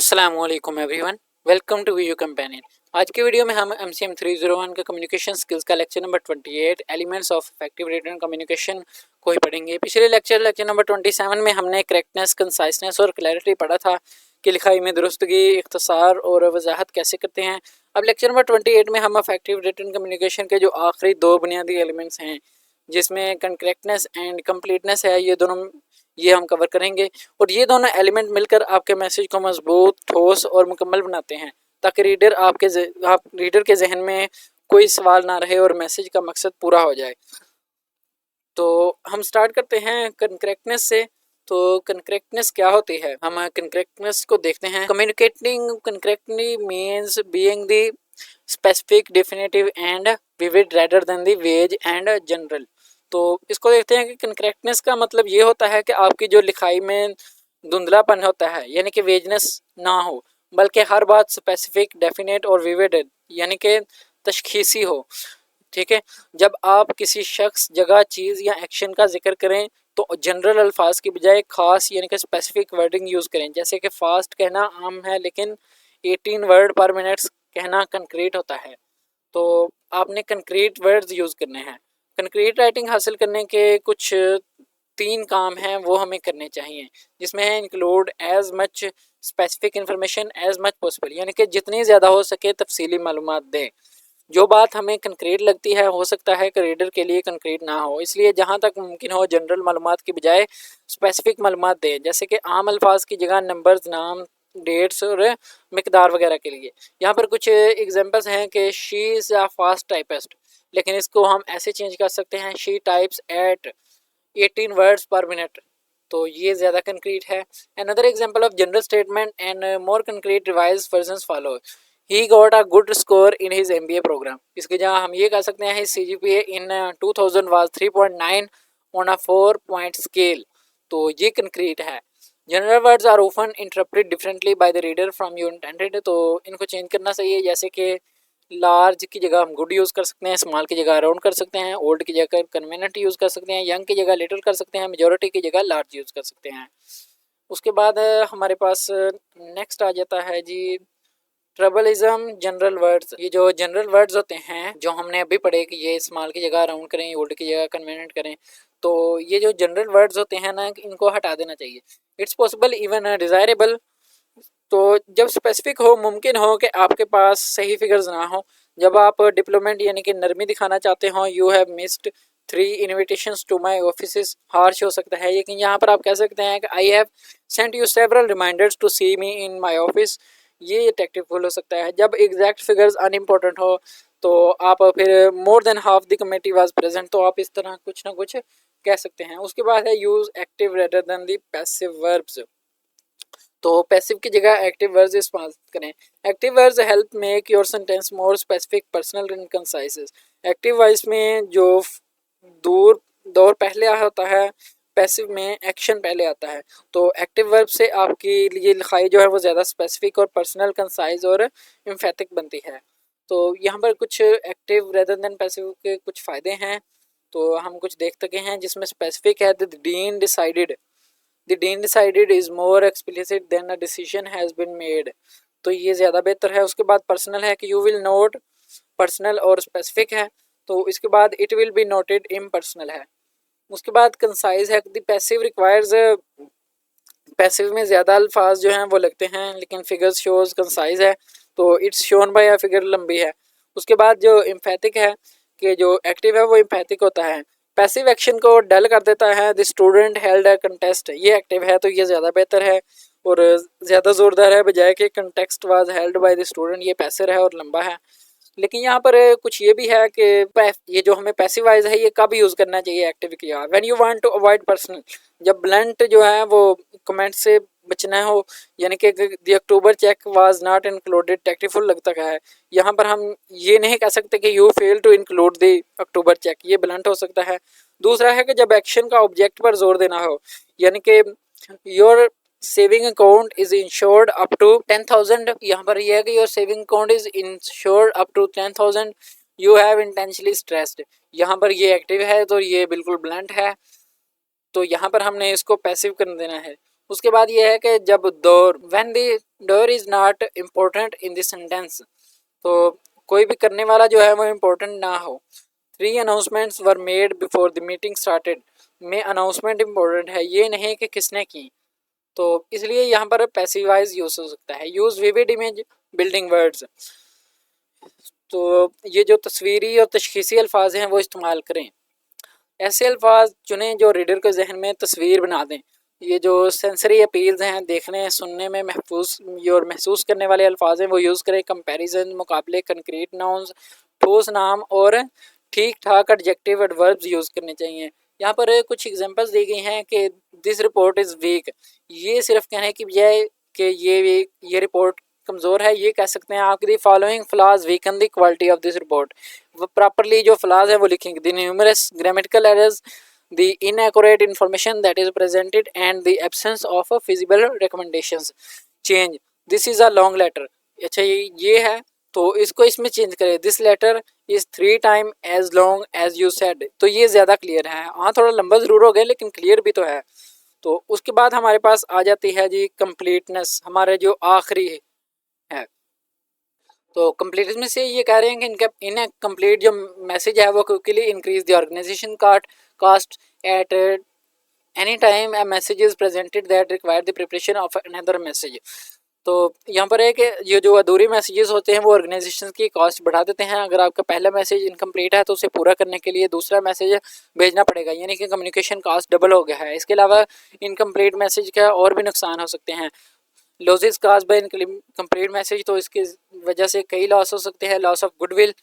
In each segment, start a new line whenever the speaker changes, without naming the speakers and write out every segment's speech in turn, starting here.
अस्सलामुअलैकुम everyone, welcome to video companion. आज के वीडियो में हम MCM 301 का कम्युनिकेशन स्किल्स का lecture number 28 elements of effective written communication को ही पढ़ेंगे। पिछले लेक्चर नंबर 27 में हमने करेक्टनेस, कंसाइसनेस और क्लैरिटी पढ़ा था कि लिखाई में दुरुस्तगी, इख्तिसार और वजाहत कैसे करते हैं। अब लेक्चर नंबर 28 में हम इफेक्टिव रिटन कम्युनिकेशन के जो आखिरी दो बुनियादी एलिमेंट्स हैं, जिसमें करेक्टनेस एंड कंप्लीटनेस है, ये हम कवर करेंगे। और ये दोनों एलिमेंट मिलकर आपके मैसेज को मजबूत, ठोस और मुकम्मल बनाते हैं, ताकि रीडर के जहन में कोई सवाल ना रहे और मैसेज का मकसद पूरा हो जाए। तो हम स्टार्ट करते हैं करेक्टनेस से। तो करेक्टनेस क्या होती है, हम करेक्टनेस को देखते हैं। Communicating correctly means being the specific, definitive and vivid rather than the ways and general. तो इसको देखते हैं कि करेक्टनेस का मतलब ये होता है कि आपकी जो लिखाई में धुंधलापन होता है, यानी कि वेजनेस ना हो, बल्कि हर बात स्पेसिफिक, डेफिनेट और विविड यानी कि तशखीसी हो। ठीक है, जब आप किसी शख्स, जगह, चीज़ या एक्शन का जिक्र करें तो जनरल अल्फाज की बजाय खास यानी कि स्पेसिफिक वर्डिंग यूज़ करें। जैसे कि फास्ट कहना आम है, लेकिन 18 वर्ड पर मिनट कहना कंक्रीट होता है। तो आपने कंक्रीट वर्ड्स यूज़ करने हैं। कंक्रीट राइटिंग हासिल करने के कुछ 3 काम हैं, वो हमें करने चाहिए, जिसमें है include as much specific information as much possible, यानी कि जितनी ज़्यादा हो सके तफसीली मालूमात दें। जो बात हमें कंक्रीट लगती है, हो सकता है कि रीडर के लिए कंक्रीट ना हो, इसलिए जहाँ तक मुमकिन हो जनरल मालूमात की बजाय स्पेसिफिक मालूमात दें। जैसे कि आम अल्फाज की जगह नंबर्स, नाम, डेट्स और मिकदार वगैरह के लिए। यहाँ पर कुछ एग्जांपल्स हैं कि she is a fast typist, लेकिन इसको हम ऐसे चेंज कर सकते हैं, she types at 18 words per minute. तो ये ज़्यादा कंक्रीट है। Another example of general statement and more concrete revised versions follow. He got a good score in his MBA programme. इसकी जगह हम ये कह सकते हैं, CGPA in 2000 was 3.9 on a 4-point scale. तो ये कंक्रीट है। General words are often interpreted differently by the reader from you intended. तो इनको चेंज करना चाहिए। जैसे कि लार्ज की जगह हम गुड यूज़ कर सकते हैं, स्मॉल की जगह अराउंड कर सकते हैं, ओल्ड की जगह कन्वीनियंट यूज़ कर सकते हैं, यंग की जगह लिटिल कर सकते हैं, मेजॉरिटी की जगह लार्ज यूज़ कर सकते हैं। उसके बाद हमारे पास नेक्स्ट आ जाता है जी ट्रबलिज्म जनरल वर्ड्स। ये जो जनरल वर्ड्स होते हैं, जो हमने अभी पढ़े कि ये स्मॉल की जगह अराउंड करें, ओल्ड की जगह कन्वीनियंट करें, तो ये जो जनरल वर्ड्स होते हैं ना, इनको हटा देना चाहिए। It's possible even desirable. तो जब स्पेसिफिक हो, मुमकिन हो कि आपके पास सही फिगर्स ना हो। जब आप डिप्लोमेंट यानी कि नरमी दिखाना चाहते हो, you have missed 3 invitations to my office, harsh हो सकता है, लेकिन यहाँ पर आप कह सकते हैं कि I have sent you several reminders to see me in my office. ये टैक्टिकफुल हो सकता है। जब एग्जैक्ट फिगर्स अनइम्पोर्टेंट हो, तो आप फिर more than half the committee was present, तो आप इस तरह कुछ ना कुछ कह सकते हैं। उसके बाद है use active rather than the passive verbs. तो पैसिव की जगह एक्टिव वर्ड्स इस्तेमाल करें। Active words help make your sentence more specific, personal and concise. Active voice में जो दूर दौर पहले होता है, पैसिव में एक्शन पहले आता है। तो एक्टिव वर्ब से आपकी लिए लिखाई जो है वो ज़्यादा स्पेसिफिक और पर्सनल, कंसाइज और एम्फेटिक बनती है। तो यहाँ पर कुछ एक्टिव रेदर देन पैसिव के कुछ फ़ायदे हैं, तो हम कुछ देख सके हैं। जिसमें स्पेसिफिक है, the dean decided. The dean decided is more explicit than a decision has been made। तो ये ज़्यादा बेहतर है। उसके बाद पर्सनल है कि you will note, पर्सनल और स्पेसिफिक है। तो इसके बाद it will be noted, impersonal है। उसके बाद कंसाइज है, द पैसिव रिक्वायर्स, पैसिव में ज़्यादा अल्फाज जो हैं वो लगते हैं, लेकिन फिगर्स शोज कंसाइज है, तो इट्स शोन बाय, फिगर लंबी है। उसके बाद जो एम्फेटिक है, कि जो एक्टिव है वो एम्फेटिक होता है, पैसिव एक्शन को डल कर देता है। The student held a contest, ये एक्टिव है, तो ये ज़्यादा बेहतर है और ज़्यादा ज़ोरदार है, बजाय कि context was held by the student. ये पैसिव है और लंबा है। लेकिन यहाँ पर कुछ ये भी है कि ये जो हमें पैसिवाइज है, ये कब यूज़ करना चाहिए एक्टिव की जगह, when you want to avoid personal. जब ब्लंट जो है वो कमेंट से बचना हो, यानी कि the October check was not included, tactful लगता है। यहाँ पर हम ये नहीं कह सकते कि you fail to include the October check, ये ब्लंट हो सकता है। दूसरा है कि जब एक्शन का ऑब्जेक्ट पर जोर देना हो, यानी कि your saving account is insured up to 10,000। यहाँ पर यह है कि your saving account is insured up to 10,000, you have intentionally stressed. यहाँ पर ये एक्टिव है, तो ये बिल्कुल ब्लंट है, तो यहाँ पर हमने इसको पैसिव कर देना है। उसके बाद ये है कि जब door, when the door is not important in this sentence, तो कोई भी करने वाला जो है वो इम्पोर्टेंट ना हो। 3 announcements were made before the meeting started, में अनाउंसमेंट इम्पोर्टेंट है, ये नहीं कि किसने की, तो इसलिए यहाँ पर पैसिवाइज यूज हो सकता है। Use vivid image building words, तो ये जो तस्वीरी और तशखीसी अल्फाज हैं वो इस्तेमाल करें। ऐसे अल्फाज चुनें जो रीडर के जहन में तस्वीर बना दें। ये जो सेंसरी अपील्स हैं, देखने सुनने में महफूज और महसूस करने वाले अल्फाज हैं वो यूज़ करें। कंपैरिजन, मुकाबले, कंक्रीट नाउन्स, ठोस नाम और ठीक ठाक एडजेक्टिव एडवर्ब्स यूज़ करने चाहिए। यहाँ पर कुछ एग्जांपल्स दी गई हैं कि दिस रिपोर्ट इज़ वीक, ये सिर्फ कहने की बजाय कि ये रिपोर्ट कमज़ोर है, ये कह सकते हैं आप। The following flaws weaken the quality of this report, वो प्रॉपरली जो फ्लॉज है वो लिखेंगे। The numerous grammatical errors, the inaccurate information that is presented and the absence of a feasible recommendations. change, this is a long letter, अच्छा ये है तो इसको इसमें चेंज करें। This letter is 3 time as long as you said, तो ये ज़्यादा क्लियर है। हाँ थोड़ा लंबा ज़रूर हो गया लेकिन क्लियर भी तो है। तो उसके बाद हमारे पास आ जाती है जी कंप्लीटनेस, हमारे जो आखिरी है। तो कंप्लीट में से ये कह रहे हैं कि इनका इन कंप्लीट जो मैसेज है वो quickly increase the organisation cost at any time a message is presented that require the preparation of another message. तो यहाँ पर है कि ये जो अधूरे मैसेजेस होते हैं वो ऑर्गेनाइजेशन की कॉस्ट बढ़ा देते हैं। अगर आपका पहला मैसेज इनकम्प्लीट है तो उसे पूरा करने के लिए दूसरा मैसेज भेजना पड़ेगा, यानी कि कम्युनिकेशन कॉस्ट डबल हो गया है। इसके अलावा इनकम्प्लीट मैसेज का और भी नुकसान हो सकते हैं। Losses cause by incomplete message, तो इसकी वजह से कई लॉस हो सकते हैं। लॉस ऑफ गुडविल,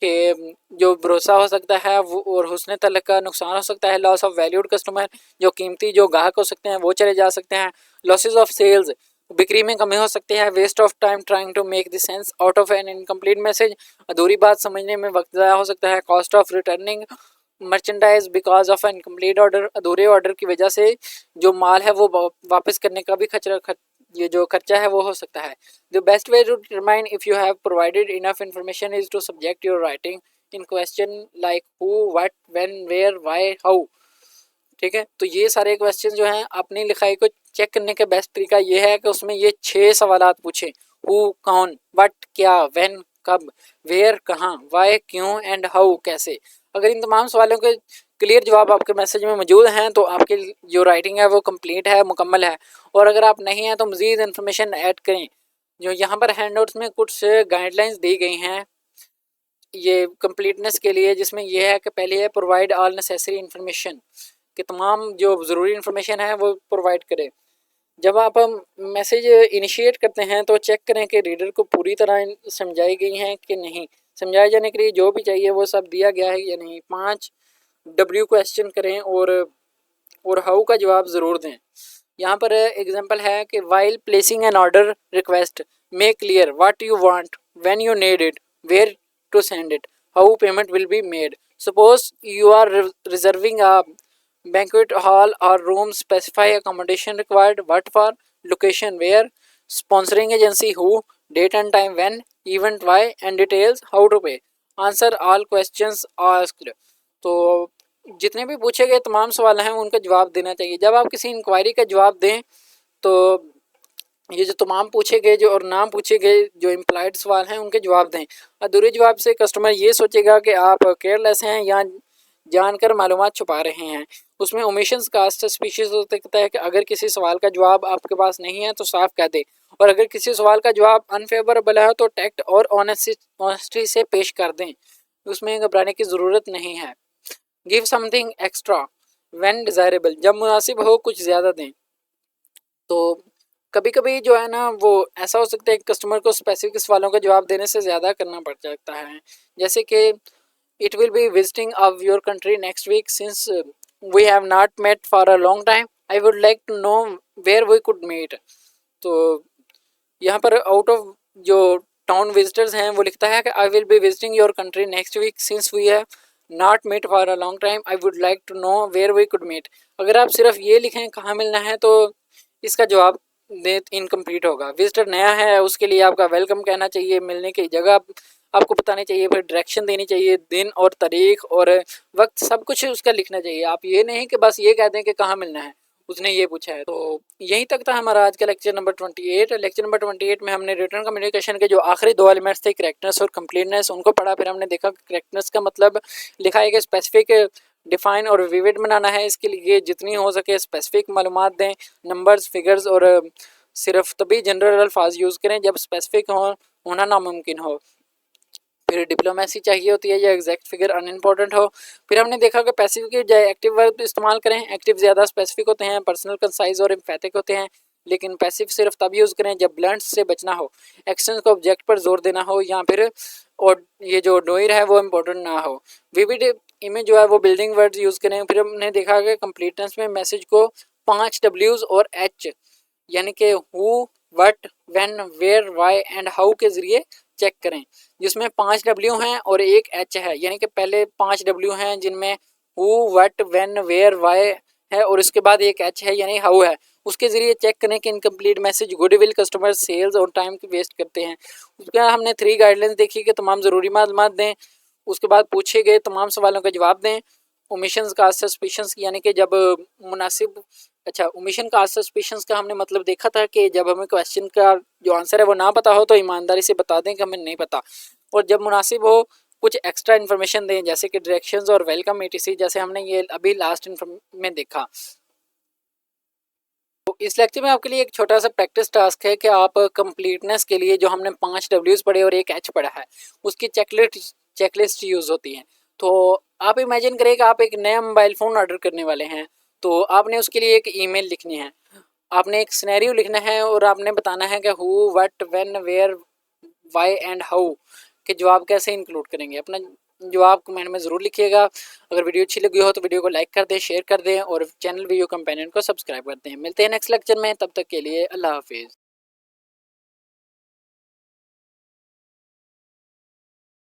के जो भरोसा हो सकता है वो, और हुस्न तलक का नुकसान हो सकता है। लॉस ऑफ वैल्यूड कस्टमर, जो कीमती जो ग्राहक हो सकते हैं वो चले जा सकते हैं। लॉसेस ऑफ सेल्स, बिक्री में कमी हो सकती है। Waste of time trying to make the sense out of an incomplete message, अधूरी बात समझने में वक्त ज़ाया हो सकता है। Cost of returning merchandise because of incomplete order, अधूरे ऑर्डर की वजह से जो माल है वो वापस करने का भी ये जो खर्चा है वो हो सकता है। The best way to determine if you have provided enough information is to subject your writing in question like who, what, when, where, why, how. ठीक है, तो ये सारे क्वेश्चन जो हैं अपनी लिखाई को चेक करने का बेस्ट तरीका ये है कि उसमें ये 6 सवालात पूछें। हु कौन, व्हाट क्या, व्हेन कब, वेयर कहाँ, व्हाई क्यों, एंड हाउ कैसे। अगर इन तमाम सवालों के क्लियर जवाब आपके मैसेज में मौजूद हैं तो आपकी जो राइटिंग है वो कंप्लीट है, मुकम्मल है। और अगर आप नहीं हैं तो मज़ीद इन्फॉर्मेशन ऐड करें। जो यहाँ पर हैंडआउट्स में कुछ गाइडलाइंस दी गई हैं ये कंप्लीटनेस के लिए, जिसमें यह है कि पहले है प्रोवाइड ऑल नेसेसरी इन्फॉर्मेशन, कि तमाम जो ज़रूरी इन्फॉर्मेशन है वो प्रोवाइड करें। जब आप मैसेज इनिशिएट करते हैं तो चेक करें कि रीडर को पूरी तरह समझाई गई हैं कि नहीं। समझाए जाने के लिए जो भी चाहिए वो सब दिया गया है या नहीं। 5 डब्ल्यू क्वेश्चन करें और हाउ का जवाब ज़रूर दें। यहाँ पर एग्जांपल है कि while placing an order request make clear what you want, when you need it, where to send it, how payment will be made. Suppose you are reserving a banquet hall or room, specify accommodation required, what for, location where, sponsoring agency who, date and time when, event why, and details how to pay, answer all questions asked। तो जितने भी पूछे गए तमाम सवाल हैं उनका जवाब देना चाहिए। जब आप किसी इंक्वायरी का जवाब दें तो ये जो तमाम पूछे गए जो और नाम पूछे गए जो इम्प्लाइड सवाल हैं उनके जवाब दें। अधूरे जवाब से कस्टमर ये सोचेगा कि आप केयरलेस हैं या जानकर मालूमात छुपा रहे हैं। उसमें ओमिशंस का सस्पिशियस हो सकता है कि अगर किसी सवाल का जवाब आपके पास नहीं है तो साफ कह दे, और अगर किसी सवाल का जवाब अनफेवरेबल है तो टैक्ट और ऑनेस्टी से पेश कर दें, उसमें घबराने की ज़रूरत नहीं है। Give something extra when desirable, जब मुनासिब हो कुछ ज़्यादा दें। तो कभी कभी जो है ना वो ऐसा हो सकता है कि कस्टमर को स्पेसिफिक सवालों का जवाब देने से ज़्यादा करना पड़ सकता है। जैसे कि it will be visiting of your country next week since we have not met for a long time, I would like to know where we could meet. तो यहाँ पर आउट ऑफ जो टाउन विजिटर्स हैं वो लिखता है कि I will be visiting your country next week since we have not meet for a long time, I would like to know where we could meet. अगर आप सिर्फ ये लिखें कहाँ मिलना है तो इसका जवाब दे इनकम्प्लीट होगा। विजिटर नया है उसके लिए आपका वेलकम कहना चाहिए, मिलने की जगह आपको बतानी चाहिए, फिर डायरेक्शन देनी चाहिए, दिन और तारीख और वक्त सब कुछ उसका लिखना चाहिए। आप ये नहीं कि बस ये कह दें कि कहाँ मिलना है, उसने ये पूछा है। तो यहीं तक था हमारा आज का लेक्चर नंबर 28। लेक्चर नंबर 28 में हमने रिटर्न कम्युनिकेशन के जो आखिरी दो एलिमेंट्स थे, करेक्टनेस और कंप्लीटनेस, उनको पढ़ा। फिर हमने देखा करेक्टनेस का मतलब लिखा है कि स्पेसिफिक, डिफाइन और विविड बनाना है। इसके लिए जितनी हो सके स्पेसिफिक मालूमात दें, नंबर्स, फिगर्स, और सिर्फ तभी जनरल अल्फाज यूज़ करें जब स्पेसिफिक होना नामुमकिन हो। फिर डिप्लोमेसी चाहिए होती है, या एग्जैक्ट फिगर अनइम्पोर्टेंट हो। फिर हमने देखा कि पैसिव के बजाय एक्टिव वर्ब इस्तेमाल करें। एक्टिव ज़्यादा स्पेसिफिक होते हैं, पर्सनल, कंसाइज और एम्फेटिक होते हैं, लेकिन पैसिव सिर्फ तब यूज़ करें जब ब्लंट्स से बचना हो, एक्शन को ऑब्जेक्ट पर जोर देना हो, या फिर और ये जो डोयर है वो इम्पोर्टेंट ना हो। विविड इमेज जो है वो बिल्डिंग वर्ड्स यूज़ करें। फिर हमने देखा कि कंप्लीटनेस में मैसेज को 5 डब्ल्यूज और एच, यानी कि who, what, when, where, why and how के ज़रिए चेक करें, जिसमें 5 डब्ल्यू हैं और एक एच है। यानी कि पहले 5 डब्ल्यू हैं जिनमें who, what, when, where, why है, और उसके बाद एक एच है यानी हाउ है। उसके ज़रिए चेक करें कि incomplete message goodwill, customer, sales और टाइम की वेस्ट करते हैं। उसका हमने 3 गाइडलाइंस देखी कि तमाम ज़रूरी मालूमात दें, उसके बाद पूछे गए तमाम सवालों का जवाब दें, ओमिशंस का, सस्पिशंस यानी कि जब मुनासिब, अच्छा, ओमिशन का, सस्पिशंस का हमने मतलब देखा था कि जब हमें क्वेश्चन का जो आंसर है वो ना पता हो तो ईमानदारी से बता दें कि हमें नहीं पता, और जब मुनासिब हो कुछ एक्स्ट्रा इन्फॉर्मेशन दें, जैसे कि डायरेक्शंस और वेलकम etc, जैसे हमने ये अभी लास्ट में देखा। तो इस लेक्चर में आपके लिए एक छोटा सा प्रैक्टिस टास्क है कि आप कंप्लीटनेस के लिए जो हमने 5 डब्ल्यूज पढ़े और एक एच पढ़ा है, उसकी चेकलिस्ट यूज़ होती है। तो आप इमेजिन करें कि आप एक नया मोबाइल फ़ोन ऑर्डर करने वाले हैं, तो आपने उसके लिए एक ईमेल लिखनी है, आपने एक सिनेरियो लिखना है, और आपने बताना है कि who, what, when, where, why and how के जवाब कैसे इंक्लूड करेंगे। अपना जवाब कमेंट में ज़रूर लिखिएगा। अगर वीडियो अच्छी लगी हो तो वीडियो को लाइक कर दें, शेयर कर दें, और चैनल वीडियो कंपेनियन को सब्सक्राइब कर दें। मिलते हैं नेक्स्ट लेक्चर में, तब तक के लिए अल्लाह हाफिज़।